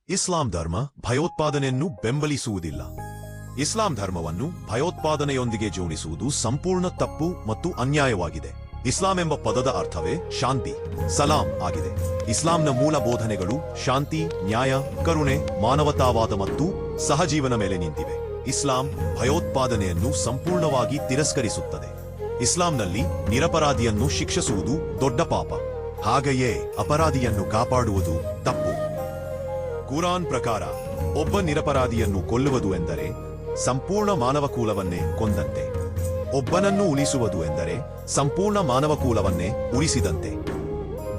ಇಸ್ಲಾಂ ಧರ್ಮ ಭಯೋತ್ಪಾದನೆಯನ್ನು ಬೆಂಬಲಿಸುವುದಿಲ್ಲ. ಇಸ್ಲಾಂ ಧರ್ಮವನ್ನು ಭಯೋತ್ಪಾದನೆಯೊಂದಿಗೆ ಜೋಡಿಸುವುದು ಸಂಪೂರ್ಣ ತಪ್ಪು ಮತ್ತು ಅನ್ಯಾಯವಾಗಿದೆ. ಇಸ್ಲಾಂ ಎಂಬ ಪದದ ಅರ್ಥವೇ ಶಾಂತಿ, ಸಲಾಂ ಆಗಿದೆ. ಇಸ್ಲಾಂನ ಮೂಲ ಬೋಧನೆಗಳು ಶಾಂತಿ, ನ್ಯಾಯ, ಕರುಣೆ, ಮಾನವತಾವಾದ ಮತ್ತು ಸಹಜೀವನ ಮೇಲೆ ನಿಂತಿವೆ. ಇಸ್ಲಾಂ ಭಯೋತ್ಪಾದನೆಯನ್ನು ಸಂಪೂರ್ಣವಾಗಿ ತಿರಸ್ಕರಿಸುತ್ತದೆ. ಇಸ್ಲಾಂನಲ್ಲಿ ನಿರಪರಾಧಿಯನ್ನು ಶಿಕ್ಷಿಸುವುದು ದೊಡ್ಡ ಪಾಪ, ಹಾಗೆಯೇ ಅಪರಾಧಿಯನ್ನು ಕಾಪಾಡುವುದು ತಪ್ಪು. ಕುರಾನ್ ಪ್ರಕಾರ ಒಬ್ಬ ನಿರಪರಾಧಿಯನ್ನು ಕೊಲ್ಲುವುದು ಎಂದರೆ ಸಂಪೂರ್ಣ ಮಾನವಕುಲವನ್ನೇ ಕೊಂದಂತೆ. ಒಬ್ಬನನ್ನು ಉಳಿಸುವುದು ಎಂದರೆ ಸಂಪೂರ್ಣ ಮಾನವಕುಲವನ್ನೇ ಉಳಿಸಿದಂತೆ.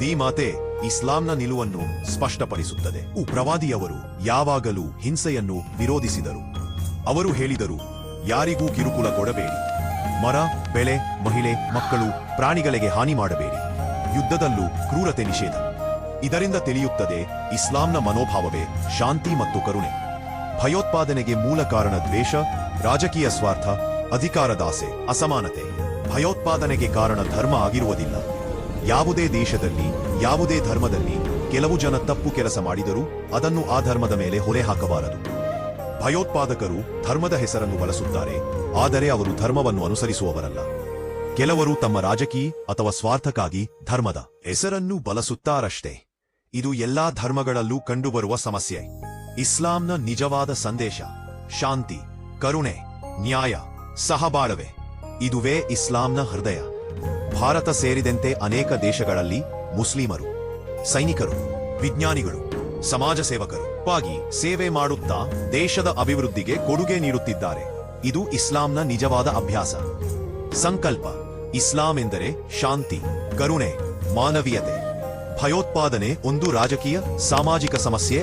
ದಿ ಮಾತೆ ಇಸ್ಲಾಂನ ನಿಲುವನ್ನು ಸ್ಪಷ್ಟಪಡಿಸುತ್ತದೆ. ಪ್ರವಾದಿಯವರು ಯಾವಾಗಲೂ ಹಿಂಸೆಯನ್ನು ವಿರೋಧಿಸಿದರು. ಅವರು ಹೇಳಿದರು, ಯಾರಿಗೂ ಕಿರುಕುಳ ಕೊಡಬೇಡಿ, ಮರ, ಬೆಳೆ, ಮಹಿಳೆ, ಮಕ್ಕಳು, ಪ್ರಾಣಿಗಳಿಗೆ ಹಾನಿ ಮಾಡಬೇಡಿ, ಯುದ್ಧದಲ್ಲೂ ಕ್ರೂರತೆ ನಿಷೇಧ. ಇದರಿಂದ ತಿಳಿಯುತ್ತದೆ ಇಸ್ಲಾಂನ ಮನೋಭಾವವೇ ಶಾಂತಿ ಮತ್ತು ಕರುಣೆ. ಭಯೋತ್ಪಾದನೆಗೆ ಮೂಲ ಕಾರಣ ದ್ವೇಷ, ರಾಜಕೀಯ ಸ್ವಾರ್ಥ, ಅಧಿಕಾರದಾಸೆ, ಅಸಮಾನತೆ. ಭಯೋತ್ಪಾದನೆಗೆ ಕಾರಣ ಧರ್ಮ ಆಗಿರುವುದಿಲ್ಲ. ಯಾವುದೇ ದೇಶದಲ್ಲಿ, ಯಾವುದೇ ಧರ್ಮದಲ್ಲಿ ಕೆಲವು ಜನ ತಪ್ಪು ಕೆಲಸ ಮಾಡಿದರೂ ಅದನ್ನು ಆ ಧರ್ಮದ ಮೇಲೆ ಹೊರೆ ಹಾಕಬಾರದು. ಭಯೋತ್ಪಾದಕರು ಧರ್ಮದ ಹೆಸರನ್ನು ಬಳಸುತ್ತಾರೆ, ಆದರೆ ಅವರು ಧರ್ಮವನ್ನು ಅನುಸರಿಸುವವರಲ್ಲ. ಕೆಲವರು ತಮ್ಮ ರಾಜಕೀಯ ಅಥವಾ ಸ್ವಾರ್ಥಕ್ಕಾಗಿ ಧರ್ಮದ ಹೆಸರನ್ನು ಬಳಸುತ್ತಾರಷ್ಟೇ. ಇದು ಎಲ್ಲಾ ಧರ್ಮಗಳಲ್ಲೂ ಕಂಡುಬರುವ ಸಮಸ್ಯೆ. ಇಸ್ಲಾಂನ ನಿಜವಾದ ಸಂದೇಶ ಶಾಂತಿ, ಕರುಣೆ, ನ್ಯಾಯ, ಸಹಬಾಳ್ವೆ. ಇದುವೇ ಇಸ್ಲಾಂನ ಹೃದಯ. ಭಾರತ ಸೇರಿದಂತೆ ಅನೇಕ ದೇಶಗಳಲ್ಲಿ ಮುಸ್ಲಿಮರು ಸೈನಿಕರು, ವಿಜ್ಞಾನಿಗಳು, ಸಮಾಜ ಸೇವಕರು ಸೇವೆ ಮಾಡುತ್ತಾ ದೇಶದ ಅಭಿವೃದ್ಧಿಗೆ ಕೊಡುಗೆ ನೀಡುತ್ತಿದ್ದಾರೆ. ಇದು ಇಸ್ಲಾಂನ ನಿಜವಾದ ಅಭ್ಯಾಸ. ಸಂಕಲ್ಪ: ಇಸ್ಲಾಂ ಎಂದರೆ ಶಾಂತಿ, ಕರುಣೆ, ಮಾನವೀಯತೆ. ಭಯೋತ್ಪಾದನೆ ಒಂದು ರಾಜಕೀಯ, ಸಾಮಾಜಿಕ ಸಮಸ್ಯೆ